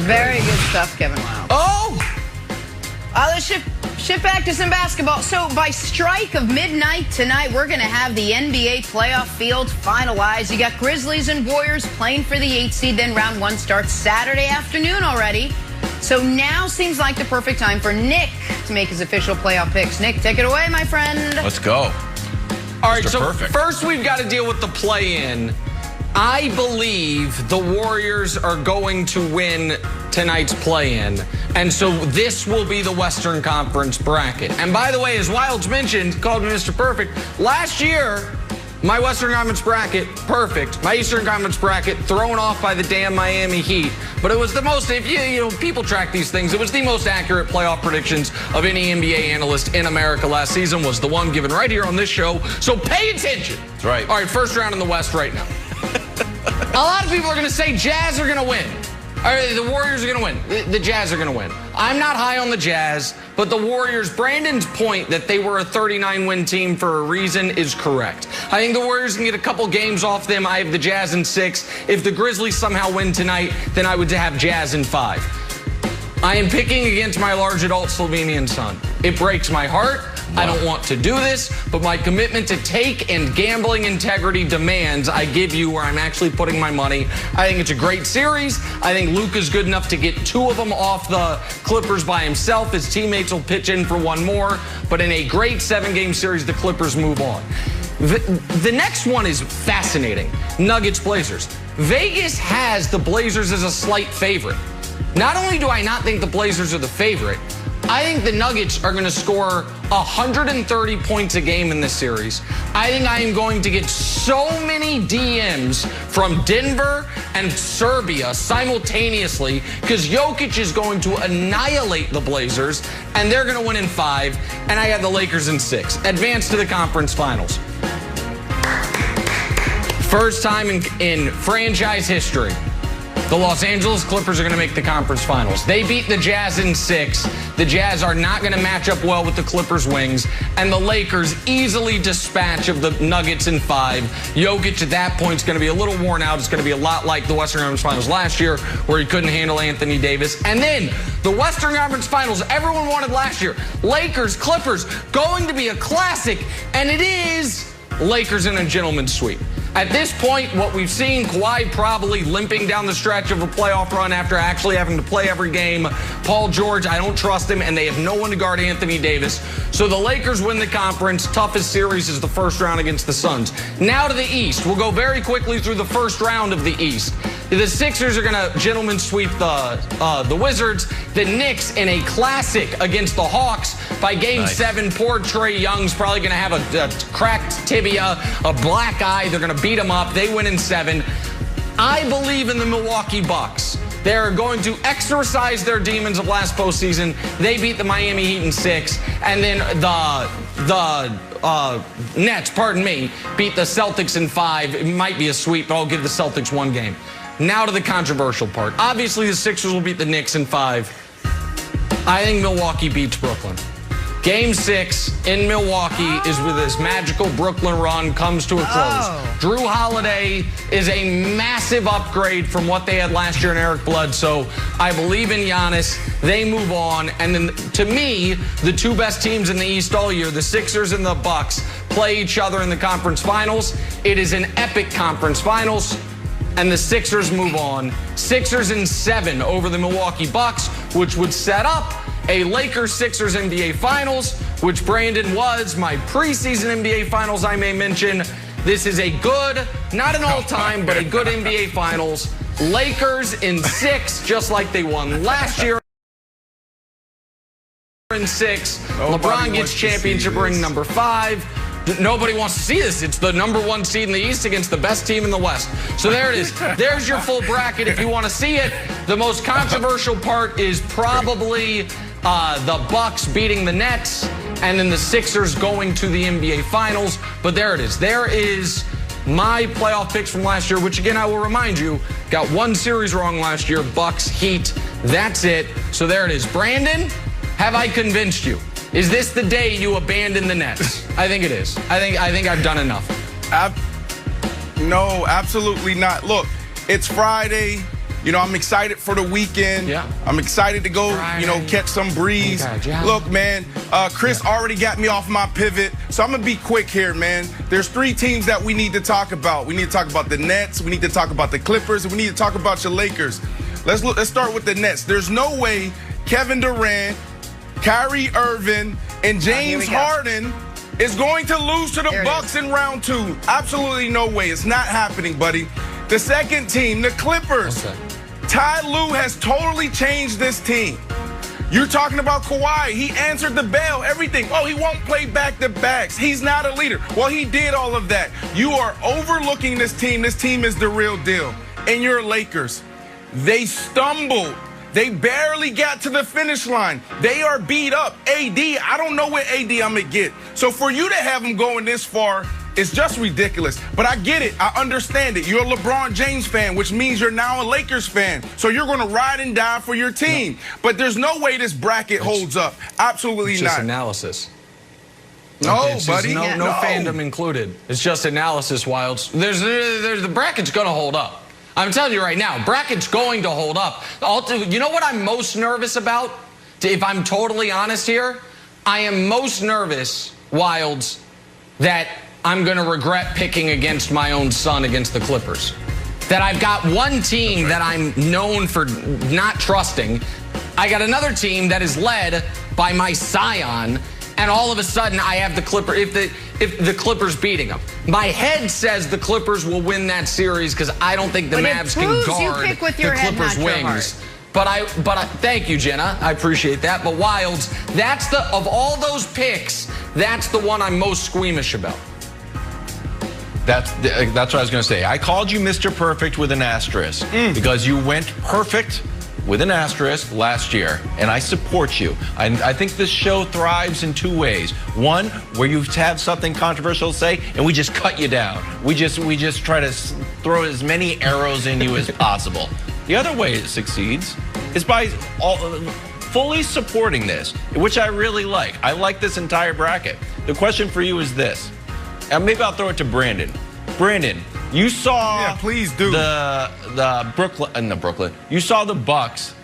Very good stuff, Kevin. Wow. Oh! Let's shift back to some basketball. So by strike of midnight tonight, we're going to have the NBA playoff field finalized. You got Grizzlies and Warriors playing for the 8th seed. Then round 1 starts Saturday afternoon already. So now seems like the perfect time for Nick to make his official playoff picks. Nick, take it away, my friend. Let's go. All right, so Perfect. first we've got to deal with the play-in. I believe the Warriors are going to win tonight's play-in, and so this will be the Western Conference bracket. And by the way, as Wilds mentioned, called me Mr. Perfect, last year, my Western Conference bracket, perfect. My Eastern Conference bracket, thrown off by the damn Miami Heat. But it was the most, if you know, people track these things, it was the most accurate playoff predictions of any NBA analyst in America last season, was the one given right here on this show. So pay attention. That's right. All right, first round in the West right now. A lot of people are going to say Jazz are going to win. All right, the Warriors are going to win. The Jazz are going to win. I'm not high on the Jazz, but the Warriors, Brandon's point that they were a 39-win team for a reason is correct. I think the Warriors can get a couple games off them. I have the Jazz in 6. If the Grizzlies somehow win tonight, then I would have Jazz in 5. I am picking against my large adult Slovenian son. It breaks my heart. I don't want to do this, but my commitment to take and gambling integrity demands I give you where I'm actually putting my money. I think it's a great series. I think Luka's good enough to get 2 of them off the Clippers by himself. His teammates will pitch in for 1 more, but in a great 7-game series, the Clippers move on. The next one is fascinating. Nuggets-Blazers. Vegas has the Blazers as a slight favorite. Not only do I not think the Blazers are the favorite, I think the Nuggets are going to score 130 points a game in this series. I think I am going to get so many DMs from Denver and Serbia simultaneously because Jokic is going to annihilate the Blazers, and they're going to win in 5, and I have the Lakers in 6. Advance to the conference finals. First time in franchise history, the Los Angeles Clippers are going to make the conference finals. They beat the Jazz in 6. The Jazz are not going to match up well with the Clippers' wings. And the Lakers easily dispatch of the Nuggets in 5. Jokic at that point is going to be a little worn out. It's going to be a lot like the Western Conference Finals last year where he couldn't handle Anthony Davis. And then the Western Conference Finals everyone wanted last year. Lakers, Clippers, going to be a classic. And it is Lakers in a gentleman's sweep. At this point, what we've seen, Kawhi probably limping down the stretch of a playoff run after actually having to play every game. Paul George, I don't trust him, and they have no one to guard Anthony Davis. So the Lakers win the conference. Toughest series is the first round against the Suns. Now to the East. We'll go very quickly through the first round of the East. The Sixers are going to gentlemen sweep the Wizards. The Knicks in a classic against the Hawks by Game 7. Poor Trae Young's probably going to have a cracked tibia, a black eye. They're going to beat him up. They win in 7. I believe in the Milwaukee Bucks. They're going to exorcise their demons of last postseason. They beat the Miami Heat in 6. And then the Nets, pardon me, beat the Celtics in 5. It might be a sweep, but I'll give the Celtics 1 game. Now to the controversial part. Obviously, the Sixers will beat the Knicks in 5. I think Milwaukee beats Brooklyn. Game 6 in Milwaukee is where this magical Brooklyn run comes to a close. Drew Holiday is a massive upgrade from what they had last year in Eric Bledsoe. I believe in Giannis. They move on. And then, to me, the 2 best teams in the East all year, the Sixers and the Bucks, play each other in the conference finals. It is an epic conference finals. And the Sixers move on. Sixers in 7 over the Milwaukee Bucks, which would set up a Lakers-Sixers NBA Finals, which, Brandon, was my preseason NBA Finals, I may mention. This is a good, not an all-time, but a good NBA Finals. Lakers in 6, just like they won last year in 6. LeBron gets championship ring number 5. Nobody wants to see this. It's the number 1 seed in the East against the best team in the West. So there it is. There's your full bracket if you want to see it. The most controversial part is probably the Bucks beating the Nets and then the Sixers going to the NBA Finals. But there it is. There is my playoff picks from last year, which, again, I will remind you, got 1 series wrong last year, Bucks, Heat. That's it. So there it is. Brandon, have I convinced you? Is this the day you abandon the Nets? I think it is. I think I've done enough. No, absolutely not. Look, it's Friday. You know, I'm excited for the weekend. Yeah. I'm excited to go, you know, catch some breeze. Look, man, Chris already got me off my pivot, so I'm going to be quick here, man. There's 3 teams that we need to talk about. We need to talk about the Nets, we need to talk about the Clippers, and we need to talk about your Lakers. Let's start with the Nets. There's no way Kevin Durant, Kyrie Irving, and James Harden is going to lose to the Bucks in round 2. Absolutely no way. It's not happening, buddy. The second team, the Clippers. Okay. Ty Lue has totally changed this team. You're talking about Kawhi. He answered the bell, everything. Oh, he won't play back-to-backs. He's not a leader. Well, he did all of that. You are overlooking this team. This team is the real deal. And your Lakers, they stumbled. They barely got to the finish line. They are beat up. AD, I don't know what AD I'm going to get. So for you to have them going this far, it's just ridiculous. But I get it. I understand it. You're a LeBron James fan, which means you're now a Lakers fan. So you're going to ride and die for your team. But there's no way this bracket holds up. Absolutely it's not. Just analysis. No, buddy. No fandom included. It's just analysis, Wilds. There's the bracket's going to hold up. I'm telling you right now, bracket's going to hold up. You know what I'm most nervous about? If I'm totally honest here, I am most nervous, Wilds, that I'm going to regret picking against my own son against the Clippers. That I've got one team that I'm known for not trusting. I got another team that is led by my scion, and all of a sudden I have the Clippers. If the Clippers beating them, my head says the Clippers will win that series because I don't think the Mavs can guard the Clippers' wings. But I thank you, Jenna. I appreciate that. But Wilds, of all those picks, that's the one I'm most squeamish about. That's what I was going to say. I called you Mr. Perfect with an asterisk because you went perfect with an asterisk last year, and I support you. I think this show thrives in 2 ways. One, where you have something controversial to say, and we just cut you down. We just try to throw as many arrows in you as possible. The other way it succeeds is by fully supporting this, which I really like. I like this entire bracket. The question for you is this. And maybe I'll throw it to Brandon. Brandon, you saw please do. Brooklyn. You saw the Bucks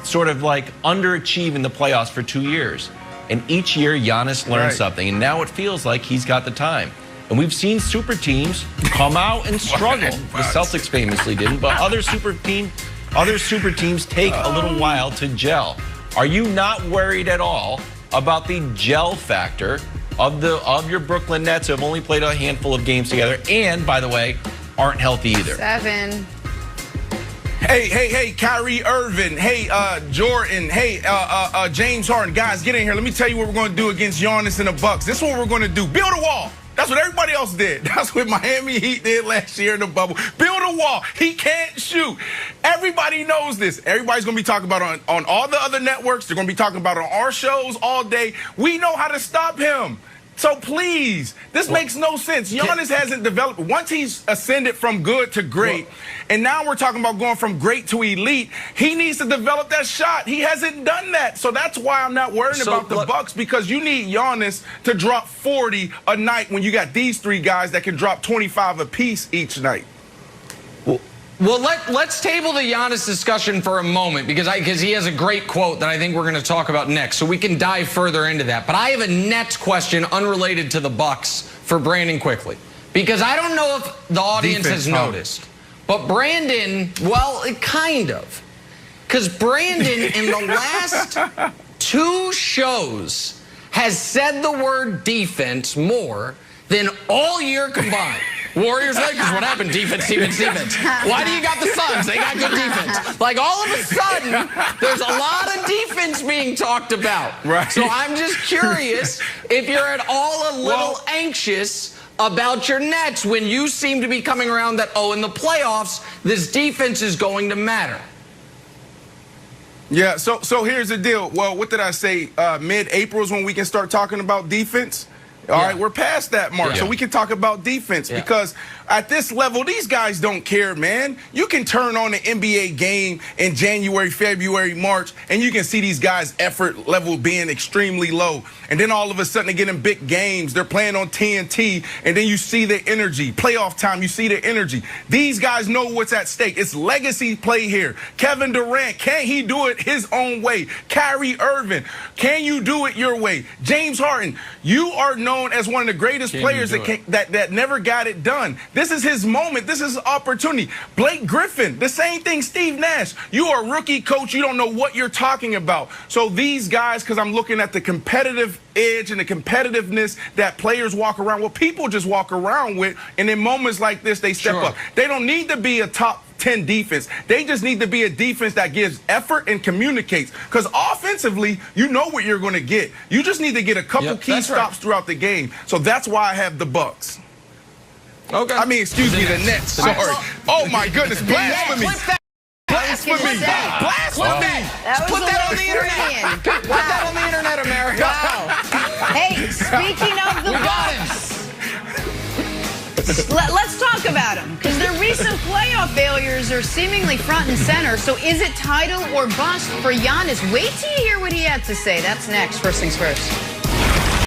sort of like underachieve in the playoffs for 2 years. And each year Giannis learned something. And now it feels like he's got the time. And we've seen super teams come out and struggle. The Celtics famously didn't, but other super teams take a little while to gel. Are you not worried at all about the gel factor of your Brooklyn Nets who have only played a handful of games together and, by the way, aren't healthy either? 7. Hey, Kyrie Irving. Hey, Jordan. Hey, James Harden. Guys, get in here. Let me tell you what we're going to do against Giannis and the Bucks. This is what we're going to do. Build a wall. That's what everybody else did. That's what Miami Heat did last year in the bubble. Build a wall. He can't shoot. Everybody knows this. Everybody's going to be talking about on all the other networks. They're going to be talking about on our shows all day. We know how to stop him. So please, this makes no sense. Giannis hasn't developed. Once he's ascended from good to great, and now we're talking about going from great to elite, he needs to develop that shot. He hasn't done that. So that's why I'm not worried about the Bucks, because you need Giannis to drop 40 a night when you got these 3 guys that can drop 25 apiece each night. Well, let's table the Giannis discussion for a moment because he has a great quote that I think we're going to talk about next, so we can dive further into that. But I have a Nets question unrelated to the Bucks for Brandon quickly, because I don't know if the audience has noticed, but Brandon, well, kind of, because Brandon in the last 2 shows has said the word defense more than all year combined. Warriors, Lakers, what happened? Defense. Why do you got the Suns? They got good defense. Like, all of a sudden, there's a lot of defense being talked about. Right. So I'm just curious if you're at all a little anxious about your Nets when you seem to be coming around that, in the playoffs, this defense is going to matter. Yeah, so here's the deal. Well, what did I say? Mid-April is when we can start talking about defense. All right, we're past that mark, Yeah. so we can talk about defense because at this level, these guys don't care, man. You can turn on the NBA game in January, February, March, and you can see these guys' effort level being extremely low. And then all of a sudden, they get in big games. They're playing on TNT, and then you see the energy. Playoff time, you see the energy. These guys know what's at stake. It's legacy play here. Kevin Durant, can he do it his own way? Kyrie Irving, can you do it your way? James Harden, you are known as one of the greatest players that never got it done. This is his moment. This is his opportunity. Blake Griffin, the same thing. Steve Nash, you are a rookie coach. You don't know what you're talking about. So these guys, because I'm looking at the competitive edge and the competitiveness that players walk around, well, people just walk around with, and in moments like this, they step up. They don't need to be a top 10 defense. They just need to be a defense that gives effort and communicates. Because offensively, you know what you're going to get. You just need to get a couple key stops throughout the game. So that's why I have the Bucks. Okay. I mean, excuse me, the Nets. Sorry. Oh my goodness, blasphemy. Blasphemy. Blasphemy. Put that on the internet. Put that on the internet, America. Wow. Hey, speaking of the Bucks, let's talk about them, because their recent playoff failures are seemingly front and center. So is it title or bust for Giannis? Wait till you hear what he had to say. That's next. First things first.